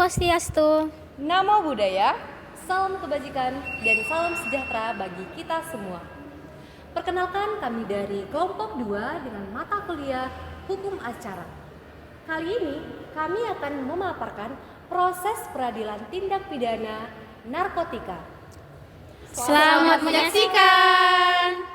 Swastiastu. Namo Buddhaya, salam kebajikan, dan salam sejahtera bagi kita semua. Perkenalkan, kami dari kelompok 2 dengan mata kuliah Hukum Acara. Kali ini kami akan memaparkan proses peradilan tindak pidana narkotika. Selamat menyaksikan.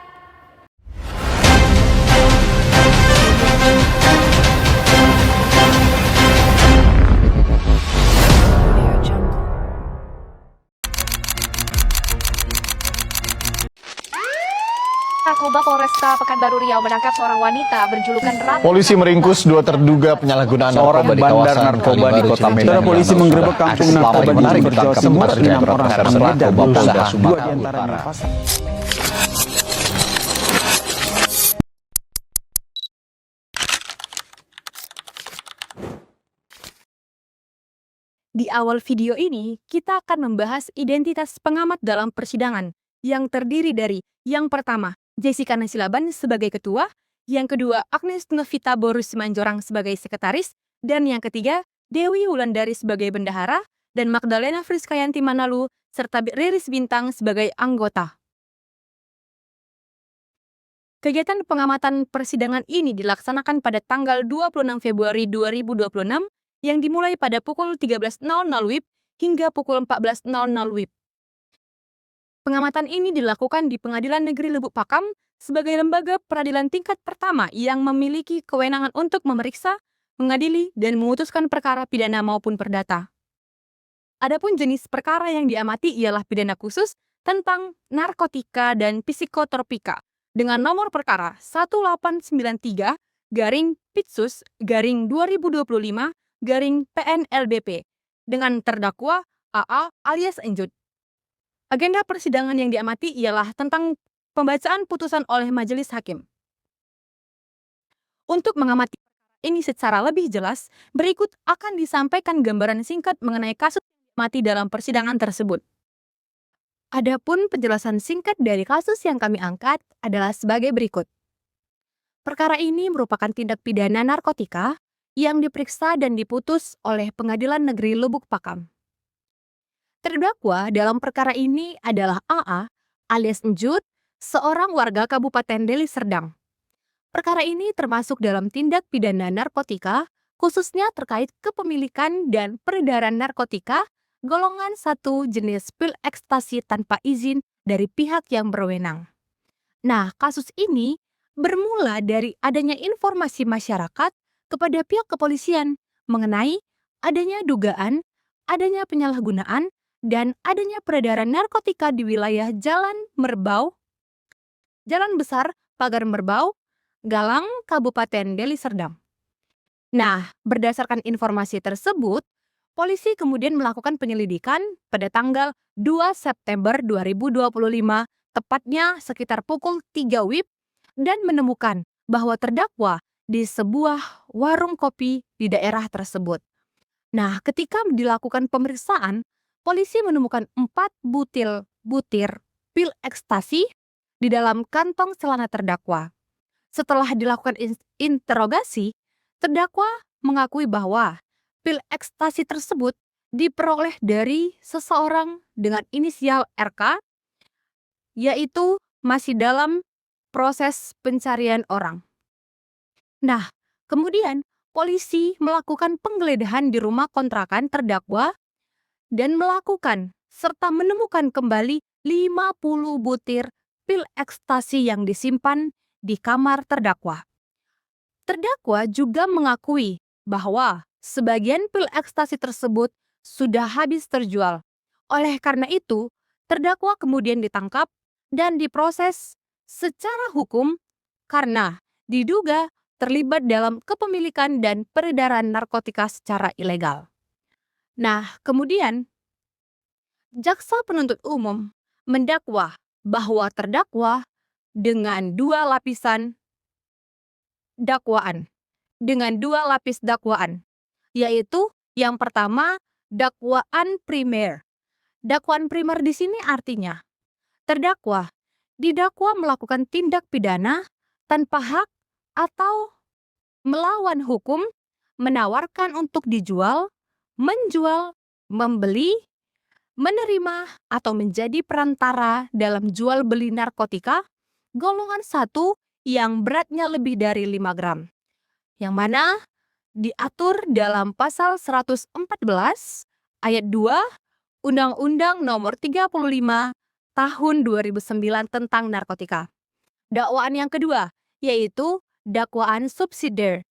Narkoba Polresta Pekanbaru Riau menangkap seorang wanita berjulukan Ratu. Polisi meringkus 2 terduga penyalahgunaan narkoba di bandar kawasan narkoba di Kota Medan. Saudara polisi menggerebek kampung narkoba di Jember, Jawa Timur. 6 orang terlibat berusaha 2 diantaranya pasang. Di awal video ini, kita akan membahas identitas pengamat dalam persidangan yang terdiri dari yang pertama, Jessica Nasilaban sebagai ketua, yang kedua, Agnes Novita Borus Simanjorang sebagai sekretaris, dan yang ketiga, Dewi Wulandari sebagai bendahara, dan Magdalena Friskayanti Manalu, serta Riris Bintang sebagai anggota. Kegiatan pengamatan persidangan ini dilaksanakan pada tanggal 26 Februari 2026 yang dimulai pada pukul 13.00 WIB hingga pukul 14.00 WIB. Pengamatan ini dilakukan di Pengadilan Negeri Lubuk Pakam sebagai lembaga peradilan tingkat pertama yang memiliki kewenangan untuk memeriksa, mengadili, dan memutuskan perkara pidana maupun perdata. Adapun jenis perkara yang diamati ialah pidana khusus tentang narkotika dan psikotropika dengan nomor perkara 1893-Pitsus-2025-PNLBP dengan terdakwa AA alias Enjut. Agenda persidangan yang diamati ialah tentang pembacaan putusan oleh majelis hakim. Untuk mengamati ini secara lebih jelas, berikut akan disampaikan gambaran singkat mengenai kasus yang diamati dalam persidangan tersebut. Adapun penjelasan singkat dari kasus yang kami angkat adalah sebagai berikut. Perkara ini merupakan tindak pidana narkotika yang diperiksa dan diputus oleh Pengadilan Negeri Lubuk Pakam. Terdakwa dalam perkara ini adalah AA alias Enjut, seorang warga Kabupaten Deli Serdang. Perkara ini termasuk dalam tindak pidana narkotika, khususnya terkait kepemilikan dan peredaran narkotika golongan 1 jenis pil ekstasi tanpa izin dari pihak yang berwenang. Nah, kasus ini bermula dari adanya informasi masyarakat kepada pihak kepolisian mengenai adanya dugaan, adanya penyalahgunaan, dan adanya peredaran narkotika di wilayah Jalan Merbau, Jalan Besar Pagar Merbau, Galang, Kabupaten Deli Serdang. Nah, berdasarkan informasi tersebut, polisi kemudian melakukan penyelidikan pada tanggal 2 September 2025, tepatnya sekitar pukul 3 WIB, dan menemukan bahwa terdakwa di sebuah warung kopi di daerah tersebut. Nah, ketika dilakukan pemeriksaan, polisi menemukan 4 butir pil ekstasi di dalam kantong celana terdakwa. Setelah dilakukan interogasi, terdakwa mengakui bahwa pil ekstasi tersebut diperoleh dari seseorang dengan inisial RK, yaitu masih dalam proses pencarian orang. Nah, kemudian polisi melakukan penggeledahan di rumah kontrakan terdakwa dan melakukan serta menemukan kembali 50 butir pil ekstasi yang disimpan di kamar terdakwa. Terdakwa juga mengakui bahwa sebagian pil ekstasi tersebut sudah habis terjual. Oleh karena itu, terdakwa kemudian ditangkap dan diproses secara hukum karena diduga terlibat dalam kepemilikan dan peredaran narkotika secara ilegal. Nah, kemudian jaksa penuntut umum mendakwa bahwa terdakwa dengan 2 lapisan dakwaan, yaitu yang pertama dakwaan primer. Dakwaan primer di sini artinya terdakwa didakwa melakukan tindak pidana tanpa hak atau melawan hukum, menawarkan untuk dijual, menjual, membeli, menerima, atau menjadi perantara dalam jual beli narkotika golongan 1 yang beratnya lebih dari 5 gram, yang mana diatur dalam pasal 114 ayat 2 Undang-Undang Nomor 35 Tahun 2009 tentang narkotika. Dakwaan yang kedua yaitu dakwaan subsidiar,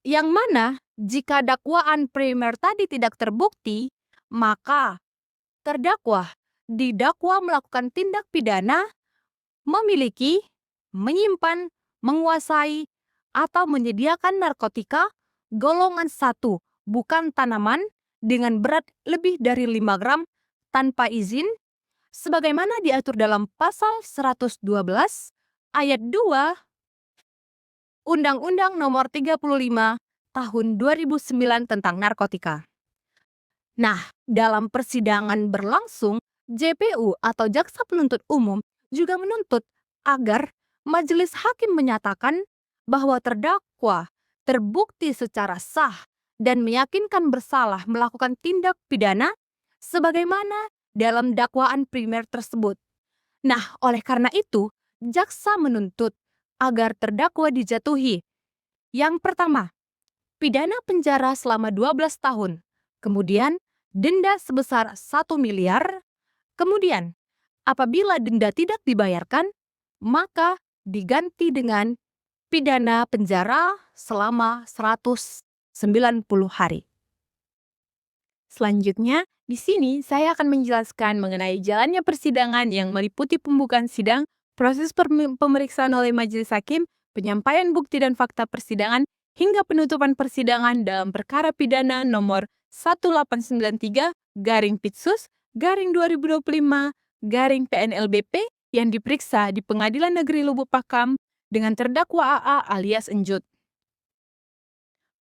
yang mana jika dakwaan primer tadi tidak terbukti, maka terdakwa didakwa melakukan tindak pidana memiliki, menyimpan, menguasai, atau menyediakan narkotika golongan 1 bukan tanaman dengan berat lebih dari 5 gram tanpa izin, sebagaimana diatur dalam pasal 112 ayat 2 Undang-Undang Nomor 35 Tahun 2009 tentang narkotika. Nah, dalam persidangan berlangsung, JPU atau Jaksa Penuntut Umum juga menuntut agar majelis hakim menyatakan bahwa terdakwa terbukti secara sah dan meyakinkan bersalah melakukan tindak pidana sebagaimana dalam dakwaan primer tersebut. Nah, oleh karena itu, jaksa menuntut agar terdakwa dijatuhi. Yang pertama, pidana penjara selama 12 tahun, kemudian denda sebesar 1 miliar, kemudian apabila denda tidak dibayarkan, maka diganti dengan pidana penjara selama 190 hari. Selanjutnya, di sini saya akan menjelaskan mengenai jalannya persidangan yang meliputi pembukaan sidang, proses pemeriksaan oleh majelis hakim, penyampaian bukti dan fakta persidangan, hingga penutupan persidangan dalam perkara pidana nomor 1893-Pitsus-2025-PNLBP yang diperiksa di Pengadilan Negeri Lubuk Pakam dengan terdakwa AA alias Enjut.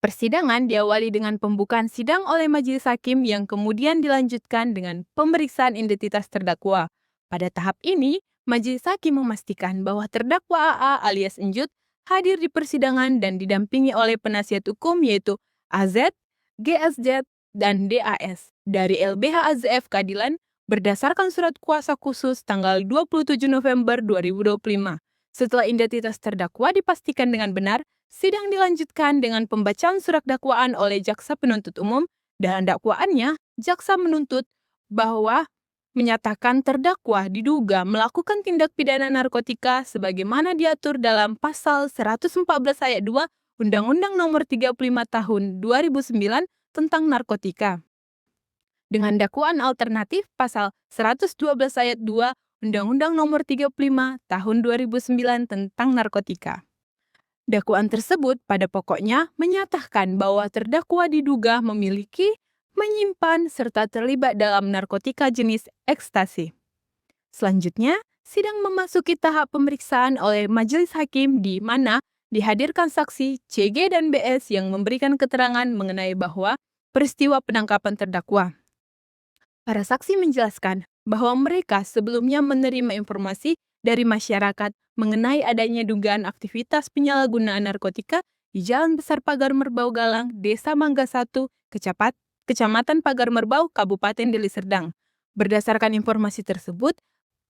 Persidangan diawali dengan pembukaan sidang oleh majelis hakim yang kemudian dilanjutkan dengan pemeriksaan identitas terdakwa. Pada tahap ini, majelis hakim memastikan bahwa terdakwa AA alias Enjut hadir di persidangan dan didampingi oleh penasihat hukum yaitu AZ, GSZ, dan DAS dari LBH AZF Keadilan berdasarkan surat kuasa khusus tanggal 27 November 2025. Setelah identitas terdakwa dipastikan dengan benar, sidang dilanjutkan dengan pembacaan surat dakwaan oleh jaksa penuntut umum. Dalam dakwaannya, jaksa menuntut bahwa menyatakan terdakwa diduga melakukan tindak pidana narkotika sebagaimana diatur dalam pasal 114 ayat 2 Undang-Undang Nomor 35 Tahun 2009 tentang narkotika. Dengan dakwaan alternatif pasal 112 ayat 2 Undang-Undang Nomor 35 Tahun 2009 tentang narkotika. Dakwaan tersebut pada pokoknya menyatakan bahwa terdakwa diduga memiliki, menyimpan, serta terlibat dalam narkotika jenis ekstasi. Selanjutnya, sidang memasuki tahap pemeriksaan oleh majelis hakim di mana dihadirkan saksi CG dan BS yang memberikan keterangan mengenai bahwa peristiwa penangkapan terdakwa. Para saksi menjelaskan bahwa mereka sebelumnya menerima informasi dari masyarakat mengenai adanya dugaan aktivitas penyalahgunaan narkotika di Jalan Besar Pagar Merbau Galang, Desa Mangga 1, Kecamatan Pagar Merbau, Kabupaten Deli Serdang. Berdasarkan informasi tersebut,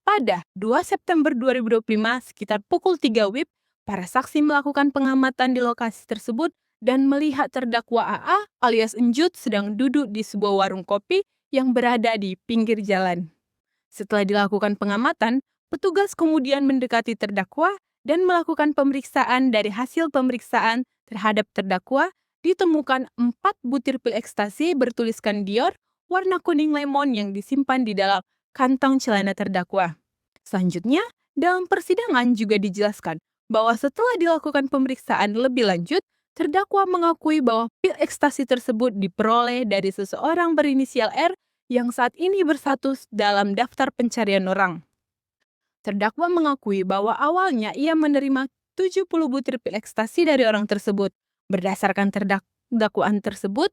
pada 2 September 2025 sekitar pukul 3 WIB, para saksi melakukan pengamatan di lokasi tersebut dan melihat terdakwa AA alias Enjut sedang duduk di sebuah warung kopi yang berada di pinggir jalan. Setelah dilakukan pengamatan, petugas kemudian mendekati terdakwa dan melakukan pemeriksaan. Dari hasil pemeriksaan terhadap terdakwa, ditemukan 4 butir pil ekstasi bertuliskan Dior warna kuning lemon yang disimpan di dalam kantong celana terdakwa. Selanjutnya, dalam persidangan juga dijelaskan bahwa setelah dilakukan pemeriksaan lebih lanjut, terdakwa mengakui bahwa pil ekstasi tersebut diperoleh dari seseorang berinisial R yang saat ini berstatus dalam daftar pencarian orang. Terdakwa mengakui bahwa awalnya ia menerima 70 butir pil ekstasi dari orang tersebut. Berdasarkan dakwaan tersebut,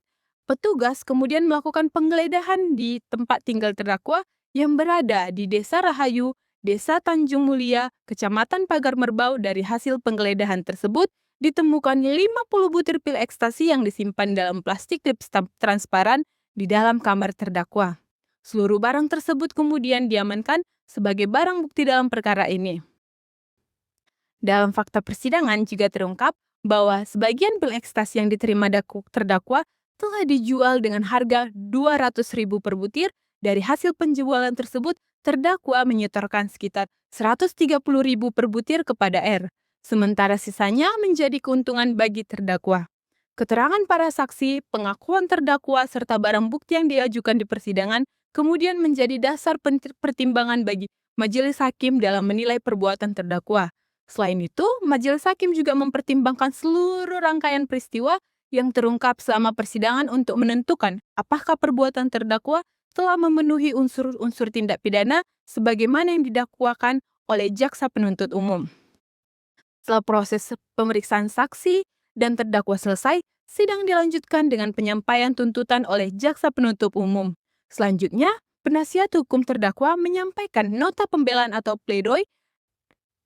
petugas kemudian melakukan penggeledahan di tempat tinggal terdakwa yang berada di Desa Rahayu, Desa Tanjung Mulia, Kecamatan Pagar Merbau. Dari hasil penggeledahan tersebut, ditemukan 50 butir pil ekstasi yang disimpan dalam plastik transparan di dalam kamar terdakwa. Seluruh barang tersebut kemudian diamankan sebagai barang bukti dalam perkara ini. Dalam fakta persidangan juga terungkap bahwa sebagian pil ekstasi yang diterima terdakwa telah dijual dengan harga 200.000 per butir. Dari hasil penjualan tersebut, terdakwa menyetorkan sekitar 130.000 per butir kepada R, sementara sisanya menjadi keuntungan bagi terdakwa. Keterangan para saksi, pengakuan terdakwa, serta barang bukti yang diajukan di persidangan kemudian menjadi dasar pertimbangan bagi majelis hakim dalam menilai perbuatan terdakwa. Selain itu, majelis hakim juga mempertimbangkan seluruh rangkaian peristiwa yang terungkap selama persidangan untuk menentukan apakah perbuatan terdakwa telah memenuhi unsur-unsur tindak pidana sebagaimana yang didakwakan oleh jaksa penuntut umum. Setelah proses pemeriksaan saksi dan terdakwa selesai, sidang dilanjutkan dengan penyampaian tuntutan oleh jaksa penuntut umum. Selanjutnya, penasihat hukum terdakwa menyampaikan nota pembelaan atau pledoi.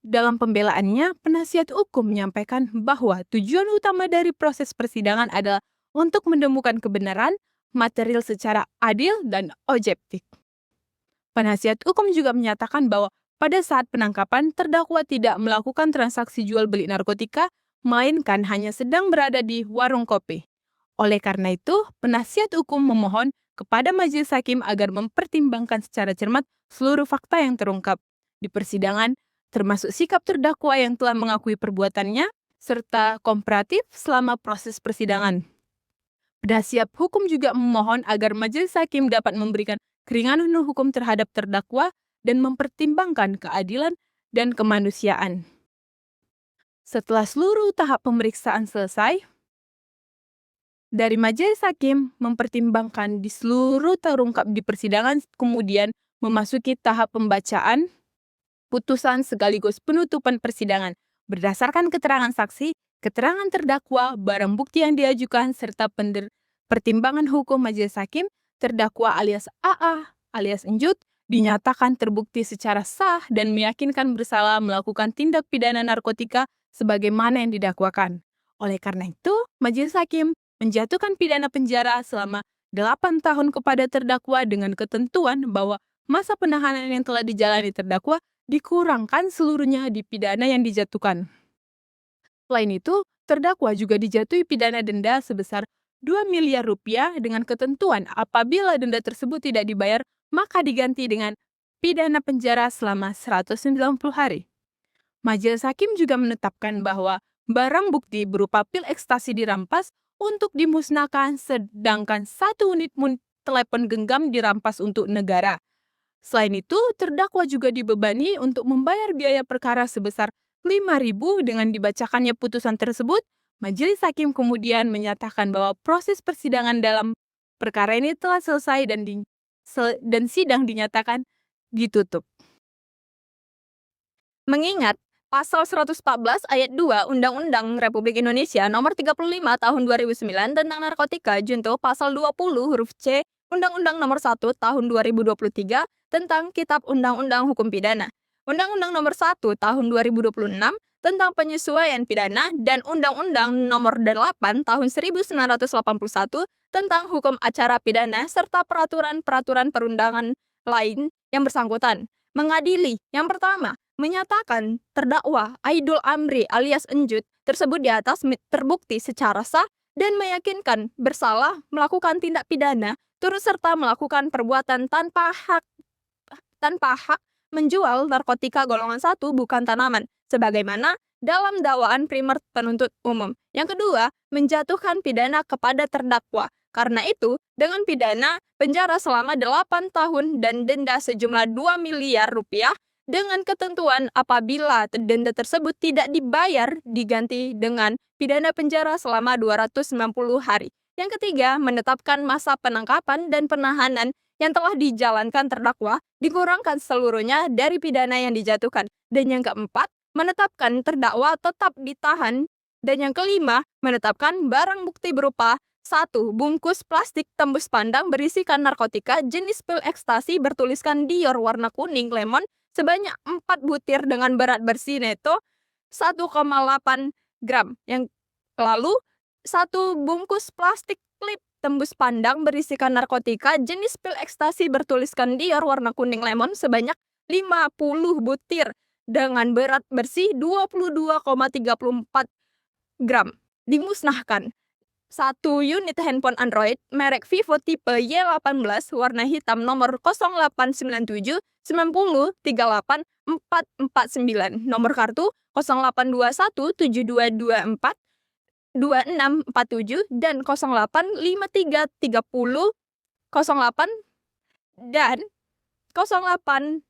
Dalam pembelaannya, penasihat hukum menyampaikan bahwa tujuan utama dari proses persidangan adalah untuk menemukan kebenaran material secara adil dan objektif. Penasihat hukum juga menyatakan bahwa pada saat penangkapan, terdakwa tidak melakukan transaksi jual beli narkotika, melainkan hanya sedang berada di warung kopi. Oleh karena itu, penasihat hukum memohon kepada majelis hakim agar mempertimbangkan secara cermat seluruh fakta yang terungkap di persidangan, termasuk sikap terdakwa yang telah mengakui perbuatannya, serta kooperatif selama proses persidangan. Penasihat hukum juga memohon agar majelis hakim dapat memberikan keringanan hukum terhadap terdakwa dan mempertimbangkan keadilan dan kemanusiaan. Setelah seluruh tahap pemeriksaan selesai, dari majelis hakim mempertimbangkan di seluruh terungkap di persidangan, kemudian memasuki tahap pembacaan putusan sekaligus penutupan persidangan berdasarkan keterangan saksi, keterangan terdakwa, barang bukti yang diajukan, serta pertimbangan hukum majelis hakim, terdakwa alias AA alias Enjut dinyatakan terbukti secara sah dan meyakinkan bersalah melakukan tindak pidana narkotika sebagaimana yang didakwakan. Oleh karena itu, majelis hakim menjatuhkan pidana penjara selama 8 tahun kepada terdakwa dengan ketentuan bahwa masa penahanan yang telah dijalani terdakwa dikurangkan seluruhnya di pidana yang dijatuhkan. Selain itu, terdakwa juga dijatuhi pidana denda sebesar 2 miliar rupiah dengan ketentuan apabila denda tersebut tidak dibayar, maka diganti dengan pidana penjara selama 190 hari. Majelis hakim juga menetapkan bahwa barang bukti berupa pil ekstasi dirampas untuk dimusnahkan, sedangkan 1 unit telepon genggam dirampas untuk negara. Selain itu, terdakwa juga dibebani untuk membayar biaya perkara sebesar 5.000 dengan dibacakannya putusan tersebut. Majelis hakim kemudian menyatakan bahwa proses persidangan dalam perkara ini telah selesai dan sidang dinyatakan ditutup. Mengingat Pasal 114 ayat 2 Undang-Undang Republik Indonesia Nomor 35 Tahun 2009 tentang narkotika junto Pasal 20 huruf C Undang-Undang Nomor 1 Tahun 2023 tentang Kitab Undang-Undang Hukum Pidana, Undang-Undang Nomor 1 Tahun 2026 tentang penyesuaian pidana, dan Undang-Undang Nomor 8 Tahun 1981 tentang Hukum Acara Pidana serta peraturan-peraturan perundangan lain yang bersangkutan. Mengadili, yang pertama, menyatakan terdakwa Aidul Amri alias Enjut tersebut di atas terbukti secara sah dan meyakinkan bersalah melakukan tindak pidana turut serta melakukan perbuatan tanpa hak menjual narkotika golongan 1 bukan tanaman, sebagaimana dalam dakwaan primer penuntut umum. Yang kedua, menjatuhkan pidana kepada terdakwa. Karena itu, dengan pidana penjara selama 8 tahun dan denda sejumlah 2 miliar rupiah, dengan ketentuan apabila denda tersebut tidak dibayar diganti dengan pidana penjara selama 290 hari. Yang ketiga, menetapkan masa penangkapan dan penahanan yang telah dijalankan terdakwa dikurangkan seluruhnya dari pidana yang dijatuhkan. Dan yang keempat, menetapkan terdakwa tetap ditahan. Dan yang kelima, menetapkan barang bukti berupa 1. Bungkus plastik tembus pandang berisikan narkotika jenis pil ekstasi bertuliskan Dior warna kuning lemon sebanyak 4 butir dengan berat bersih neto 1,8 gram. Yang lalu 1 bungkus plastik klip tembus pandang berisikan narkotika jenis pil ekstasi bertuliskan Dior warna kuning lemon sebanyak 50 butir dengan berat bersih 22,34 gram. Dimusnahkan. 1 unit handphone Android merek Vivo tipe Y18 warna hitam nomor 0897 90 38 449. Nomor kartu 0821 7224 2647 dan 0853 30 08 dan 085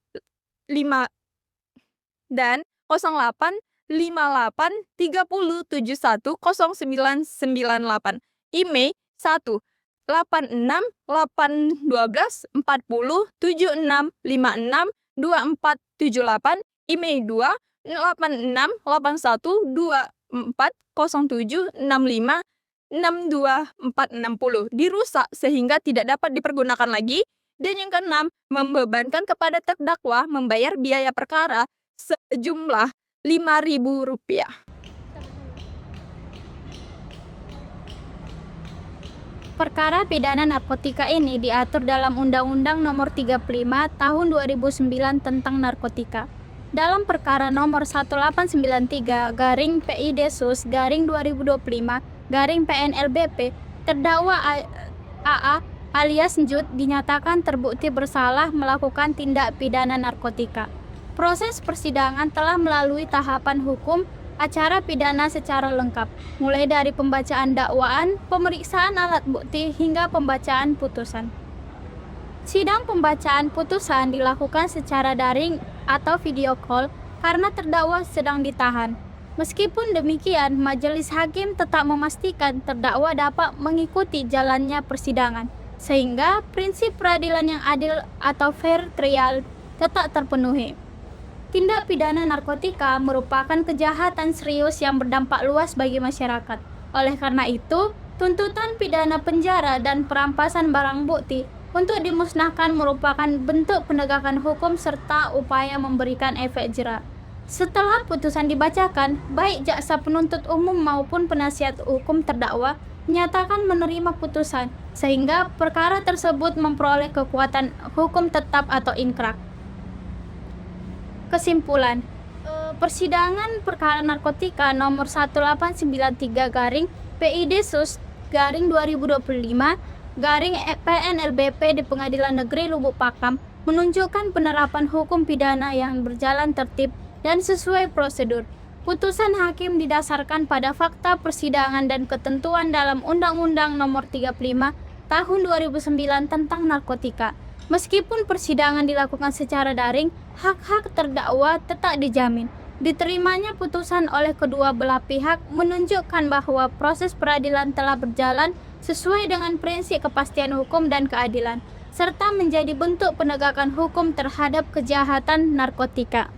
dan 08 58 30 71 0998. Email 1 86 8 12 40 76 56 24 78. Email 2 86 81 24 07 65 62460 dirusak sehingga tidak dapat dipergunakan lagi. Dan yang keenam, membebankan kepada terdakwa membayar biaya perkara sejumlah Rp5.000. Perkara pidana narkotika ini diatur dalam Undang-Undang Nomor 35 Tahun 2009 tentang narkotika. Dalam perkara nomor 1893/PID-SUS/2025/PNLBP, terdakwa AA alias Njut dinyatakan terbukti bersalah melakukan tindak pidana narkotika. Proses persidangan telah melalui tahapan hukum acara pidana secara lengkap, mulai dari pembacaan dakwaan, pemeriksaan alat bukti, hingga pembacaan putusan. Sidang pembacaan putusan dilakukan secara daring atau video call karena terdakwa sedang ditahan. Meskipun demikian, majelis hakim tetap memastikan terdakwa dapat mengikuti jalannya persidangan, sehingga prinsip peradilan yang adil atau fair trial tetap terpenuhi. Tindak pidana narkotika merupakan kejahatan serius yang berdampak luas bagi masyarakat. Oleh karena itu, tuntutan pidana penjara dan perampasan barang bukti untuk dimusnahkan merupakan bentuk penegakan hukum serta upaya memberikan efek jera. Setelah putusan dibacakan, baik jaksa penuntut umum maupun penasihat hukum terdakwa menyatakan menerima putusan, sehingga perkara tersebut memperoleh kekuatan hukum tetap atau inkrah. Kesimpulan, persidangan perkara narkotika nomor 1893/PID-SUS/2025/PNLBP di Pengadilan Negeri Lubuk Pakam menunjukkan penerapan hukum pidana yang berjalan tertib dan sesuai prosedur. Putusan hakim didasarkan pada fakta persidangan dan ketentuan dalam Undang-Undang Nomor 35 Tahun 2009 tentang narkotika. Meskipun persidangan dilakukan secara daring, hak-hak terdakwa tetap dijamin. Diterimanya putusan oleh kedua belah pihak menunjukkan bahwa proses peradilan telah berjalan sesuai dengan prinsip kepastian hukum dan keadilan, serta menjadi bentuk penegakan hukum terhadap kejahatan narkotika.